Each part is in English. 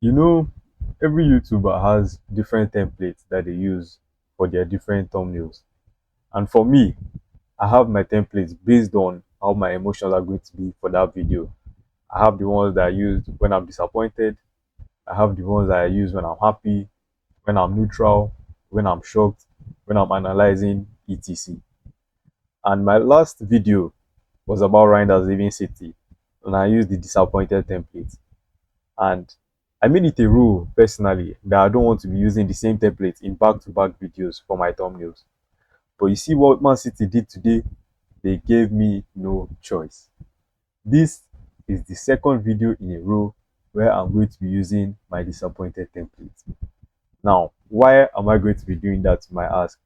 You know, every YouTuber has different templates that they use for their different thumbnails. And for me, I have my templates based on how my emotions are going to be for that video. I have the ones that I use when I'm disappointed. I have the ones that I use when I'm happy, when I'm neutral, when I'm shocked, when I'm analyzing, etc. And my last video was about Reinders leaving City, and I used the disappointed template. And I made it a rule personally that I don't want to be using the same template in back-to-back videos for my thumbnails. But you see what Man City did today? They gave me no choice. This is the second video in a row where I'm going to be using my disappointed template. Now, why am I going to be doing that, you might ask?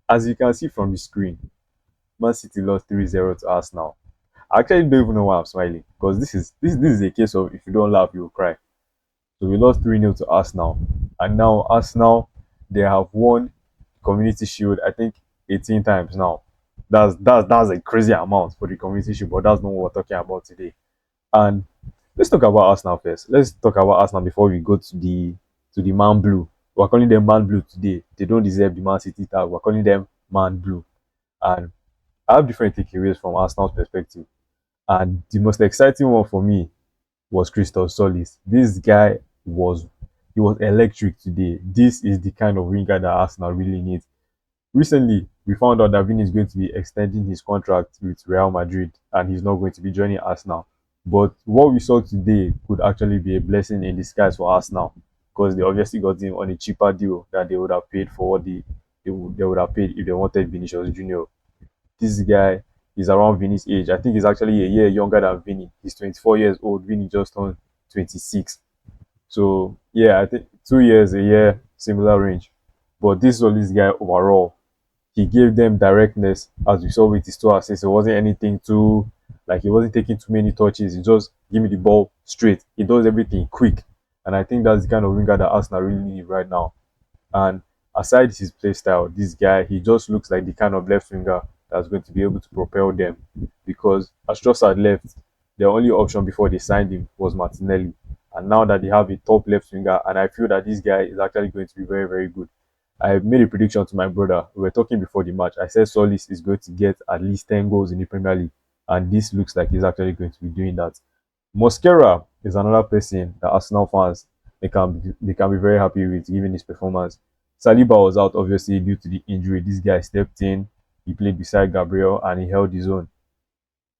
As you can see from the screen, Man City lost 3-0 to Arsenal. I actually don't even know why I'm smiling because this is a case of if you don't laugh, you'll cry. So we lost 3-0 to Arsenal. And now Arsenal, they have won Community Shield, I think 18 times now. That's a crazy amount for the Community Shield, but that's not what we're talking about today. And let's talk about Arsenal first. Let's talk about Arsenal before we go to the Man Blue. We're calling them Man Blue today. They don't deserve the Man City tag. We're calling them Man Blue. And I have different takeaways from Arsenal's perspective. And the most exciting one for me was Tzolis. This guy was he was electric today. This is the kind of winger that Arsenal really needs. Recently, we found out that Vini is going to be extending his contract with Real Madrid and he's not going to be joining Arsenal. But what we saw today could actually be a blessing in disguise for Arsenal because they obviously got him on a cheaper deal that they would have paid for what they would have paid if they wanted Vinicius Junior. This guy is around Vini's age. I think he's actually a year younger than Vini. He's 24 years old. Vini just turned 26. So yeah, I think 2 years, a year, similar range. But this guy overall, he gave them directness as we saw with his two assists. It wasn't anything too like he wasn't taking too many touches. He just give me the ball straight. He does everything quick. And I think that's the kind of winger that Arsenal really need right now. And aside his play style, this guy, he just looks like the kind of left winger that's going to be able to propel them. Because as Trossard left, their only option before they signed him was Martinelli. And now that they have a top left winger, and I feel that this guy is actually going to be very, very good. I made a prediction to my brother. We were talking before the match. I said Tzolis is going to get at least 10 goals in the Premier League. And this looks like he's actually going to be doing that. Mosquera is another person that Arsenal fans they can be very happy with given his performance. Saliba was out obviously due to the injury. This guy stepped in, he played beside Gabriel and he held his own.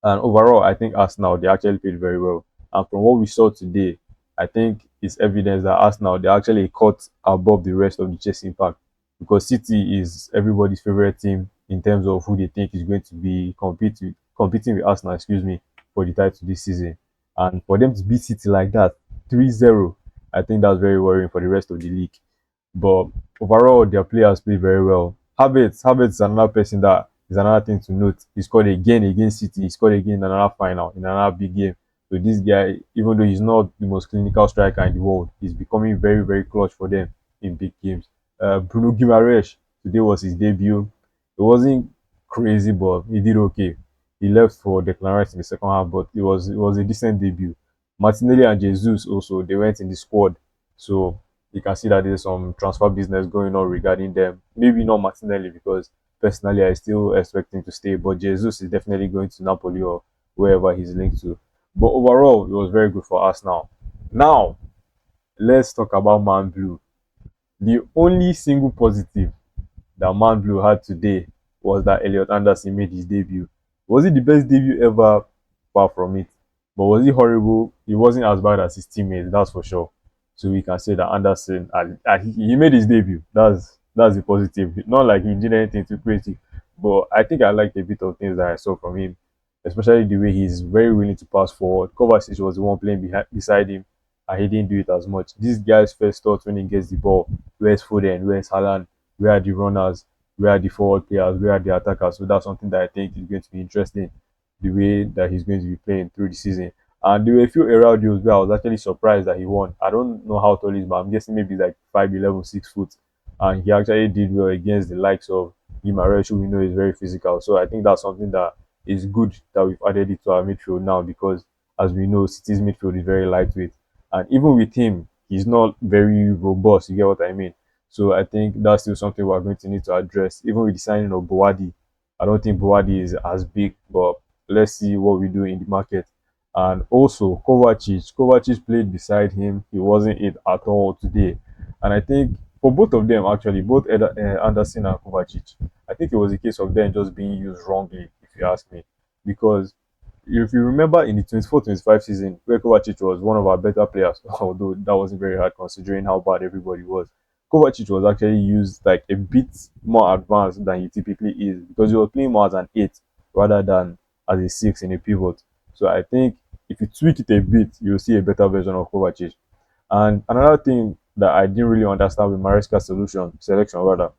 And overall, I think Arsenal they actually played very well. And from what we saw today, I think it's evidence that Arsenal they actually caught above the rest of the chasing pack because City is everybody's favorite team in terms of who they think is going to be competing with Arsenal, excuse me, for the title this season. And for them to beat City like that, 3-0, I think that's very worrying for the rest of the league. But overall, their players play very well. Havertz is another person that is another thing to note. He scored again against City. He scored again in another final, in another big game. So this guy, even though he's not the most clinical striker in the world, he's becoming very, very clutch for them in big games. Bruno Guimaraes, today was his debut. It wasn't crazy, but he did okay. He left for Declan Rice in the second half, but it was a decent debut. Martinelli and Jesus also they went in the squad, so you can see that there's some transfer business going on regarding them. Maybe not Martinelli because personally I still expect him to stay, but Jesus is definitely going to Napoli or wherever he's linked to. But overall, it was very good for us now. Now, let's talk about Man Blue. The only single positive that Man Blue had today was that Elliot Anderson made his debut. Was it the best debut ever? Far from it. But was it horrible? It wasn't as bad as his teammates, that's for sure. So we can say that Anderson, he made his debut. That's the positive. Not like he did anything too crazy, but I think I liked a bit of things that I saw from him, especially the way he's very willing to pass forward. Kovacic was the one playing beside him, and he didn't do it as much. This guy's first thought when he gets the ball, where's Foden, where's Haaland, where are the runners, where are the forward players, where are the attackers? So that's something that I think is going to be interesting, the way that he's going to be playing through the season. And there were a few aerial duels where I was actually surprised that he won. I don't know how tall he is, but I'm guessing maybe like 5'11", 6 foot. And he actually did well against the likes of Guimaraes, who we know is very physical. So I think that's something that is good that we've added it to our midfield now because, as we know, City's midfield is very lightweight. And even with him, he's not very robust. You get what I mean? So I think that's still something we're going to need to address. Even with the signing of Boadi, I don't think Boadi is as big, but let's see what we do in the market. And also Kovacic played beside him. He wasn't it at all today. And I think for both of them, actually, both Anderson and Kovacic, I think it was a case of them just being used wrongly, if you ask me. Because if you remember in the 24-25 season, where Kovacic was one of our better players, although that wasn't very hard considering how bad everybody was. Kovacic was actually used like a bit more advanced than he typically is because he was playing more as an 8 rather than as a 6 in a pivot. So I think if you tweak it a bit, you'll see a better version of Kovacic. And another thing that I didn't really understand with Maresca's selection rather,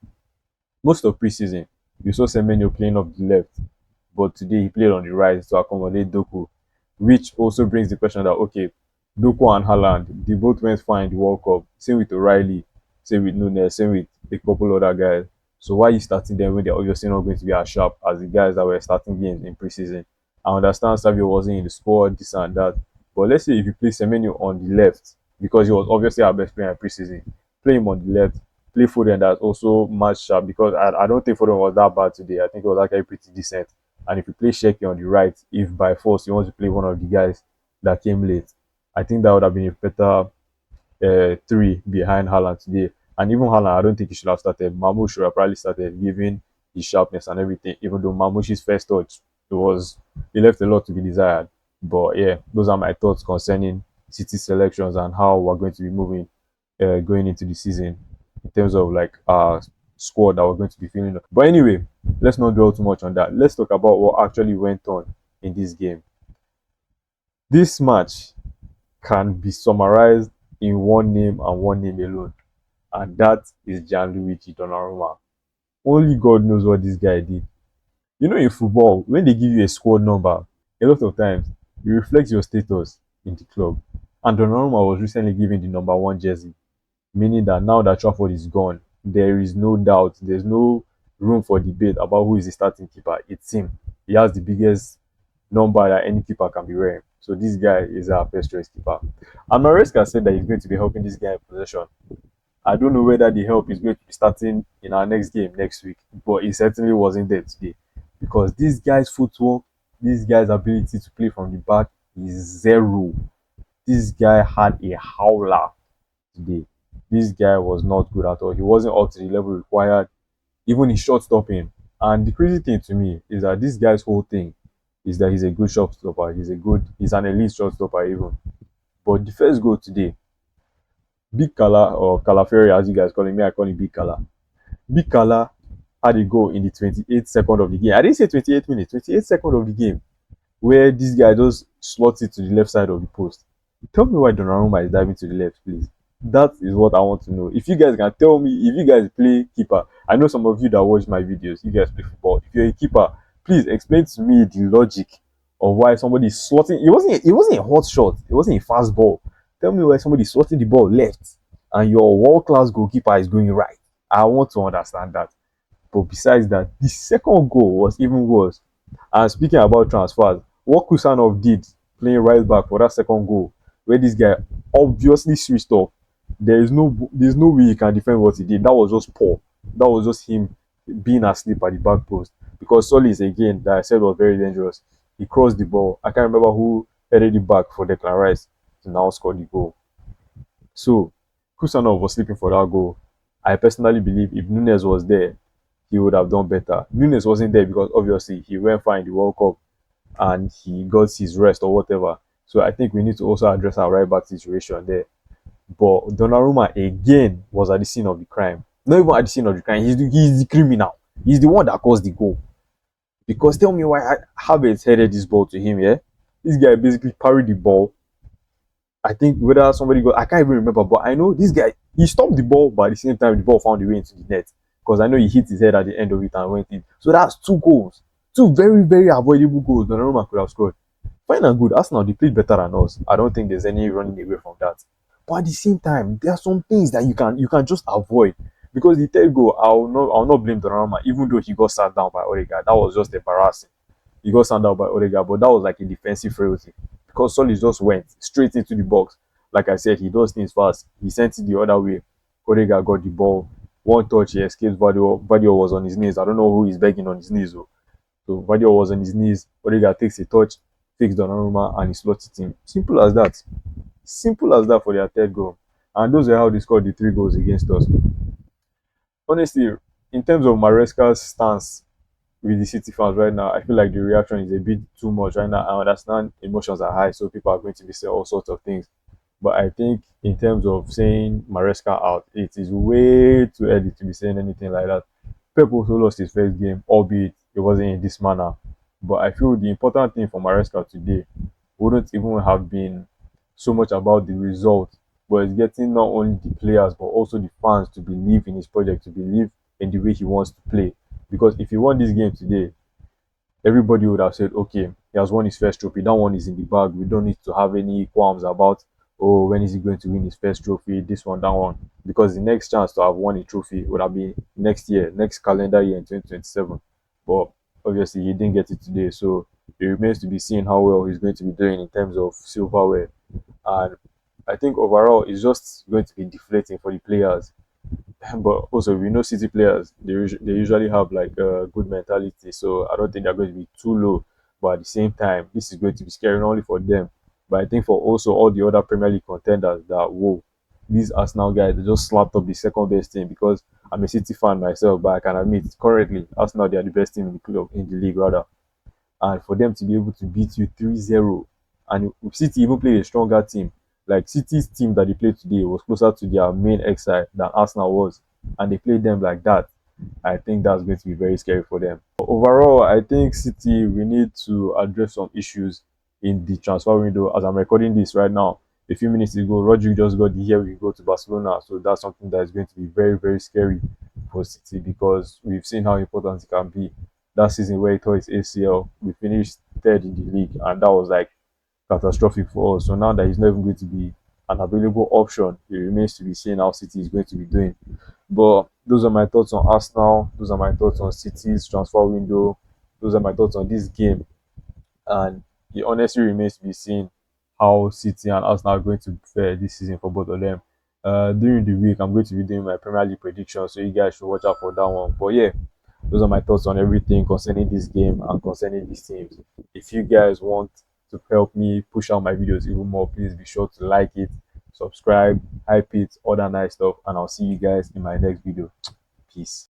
most of preseason, you saw Semenyo playing off the left, but today he played on the right to accommodate Doku, which also brings the question that okay, Doku and Haaland, they both went fine in the World Cup. Same with O'Reilly, same with Nunes, same with a couple other guys. So why are you starting them when they're obviously not going to be as sharp as the guys that were starting games in preseason? I understand Savio wasn't in the squad, this and that, but let's say if you play Semenyo on the left, because he was obviously our best player in preseason, play him on the left, play Foden that's also match sharp because I don't think Foden was that bad today. I think it was actually pretty decent. And if you play Sheki on the right, if by force you want to play one of the guys that came late, I think that would have been a better three behind Haaland today. And even Haaland, I don't think he should have started. Mamouche should have probably started, given his sharpness and everything. Even though Mamouche's first touch, he left a lot to be desired. But yeah, those are my thoughts concerning City selections and how we're going to be moving going into the season in terms of like squad that we're going to be feeling. But anyway, let's not dwell too much on that. Let's talk about what actually went on in this game. This match can be summarized in one name and one name alone, and that is Gianluigi Donnarumma. Only God knows what this guy did. You know, in football, when they give you a squad number, a lot of times you reflect your status in the club. And Donnarumma was recently given the number one jersey, meaning that now that Trafford is gone, there is no doubt, there's no room for debate about who is the starting keeper. It's him. He has the biggest number that any keeper can be wearing. So this guy is our first choice keeper. And Maresca said that he's going to be helping this guy in possession. I don't know whether the help is going to be starting in our next game next week, but it certainly wasn't there today. Because this guy's footwork, this guy's ability to play from the back is zero. This guy had a howler today. This guy was not good at all. He wasn't up to the level required, even in short stopping. And the crazy thing to me is that this guy's whole thing is that he's a good shot stopper. He's an elite shot stopper even. But the first goal today, Big Kala or Calaferi as you guys call him, me I call him Big Kala. Big Kala had a goal in the 28th second of the game. I didn't say 28 minutes, 28th second of the game, where this guy just slots it to the left side of the post. Tell me why Donnarumma is diving to the left, please. That is what I want to know. If you guys can tell me, if you guys play keeper, I know some of you that watch my videos, you guys play football. If you're a keeper, please explain to me the logic of why somebody is slotting. It wasn't a hot shot. It wasn't a fast ball. Tell me why somebody is slotting the ball left and your world-class goalkeeper is going right. I want to understand that. But besides that, the second goal was even worse. And speaking about transfers, what Kusanov did playing right back for that second goal, where this guy obviously switched off, there's no way you can defend what he did. That was just poor. That was just him being asleep at the back post. Because Tzolis again, that I said was very dangerous. He crossed the ball. I can't remember who headed it back for Declan Rice to now score the goal. So Kusanov was sleeping for that goal. I personally believe if Nunes was there, he would have done better. Nunes wasn't there because obviously he went fine in the World Cup and he got his rest or whatever. So I think we need to also address our right back situation there. But Donnarumma again was at the scene of the crime. Not even at the scene of the crime. He's the criminal. He's the one that caused the goal. Because tell me why Havertz headed this ball to him, yeah? This guy basically parried the ball. I think whether somebody got, I can't even remember, but I know this guy, he stopped the ball, but at the same time, the ball found the way into the net. Because I know he hit his head at the end of it and went in. So that's two goals. Two very, very avoidable goals Donnarumma could have scored. Fine and good. Arsenal, they played better than us. I don't think there's any running away from that. But at the same time, there are some things that you can just avoid. Because the third goal, I'll not blame Donnarumma, even though he got sat down by Odegaard. That was just embarrassing. He got sat down by Odegaard, but that was like a defensive frailty. Because Tzolis just went straight into the box. Like I said, he does things fast. He sent it the other way. Odegaard got the ball. One touch, he escapes. Vadio was on his knees. I don't know who is begging on his knees, though. So Vadio was on his knees. Odegaard takes a touch, fakes Donnarumma, and he slots it in. Simple as that. Simple as that for their third goal. And those are how they scored the three goals against us. Honestly, in terms of Maresca's stance with the City fans right now, I feel like the reaction is a bit too much right now. I understand emotions are high, so people are going to be saying all sorts of things. But I think in terms of saying Maresca out, it is way too early to be saying anything like that. Pep also lost his first game, albeit it wasn't in this manner. But I feel the important thing for Maresca today wouldn't even have been so much about the result, but it's getting not only the players but also the fans to believe in his project, to believe in the way he wants to play. Because if he won this game today, everybody would have said, okay, he has won his first trophy. That one is in the bag. We don't need to have any qualms about, oh, when is he going to win his first trophy, this one, that one. Because the next chance to have won a trophy would have been next year, next calendar year in 2027. But obviously, he didn't get it today. So it remains to be seen how well he's going to be doing in terms of silverware. And I think overall, it's just going to be deflating for the players. But also, we know City players, they usually have like a good mentality. So I don't think they're going to be too low. But at the same time, this is going to be scary not only for them, but I think for also all the other Premier League contenders that, whoa, these Arsenal guys, they just slapped up the second best team because I'm a City fan myself, but I can admit currently Arsenal, they are the best team in the club, in the league rather. And for them to be able to beat you 3-0, and City even played a stronger team. Like City's team that they played today was closer to their main exile than Arsenal was, and they played them like that. I think that's going to be very scary for them. But overall, I think City, we need to address some issues in the transfer window. As I'm recording this right now, a few minutes ago, RODRI just got the here we go to Barcelona. So that's something that is going to be very, very scary for City because we've seen how important it can be. That season where he tore his ACL, we finished third in the league, and that was like catastrophic for us. So now that he's not even going to be an available option, it remains to be seen how City is going to be doing. But those are my thoughts on Arsenal. Those are my thoughts on City's transfer window. Those are my thoughts on this game. And it honestly remains to be seen how City and Arsenal are going to fare this season for both of them. During the week, I'm going to be doing my Premier League prediction, so you guys should watch out for that one. But yeah, those are my thoughts on everything concerning this game and concerning these teams. If you guys want to help me push out my videos even more, please be sure to like it, subscribe, hype it, all that nice stuff, and I'll see you guys in my next video. Peace.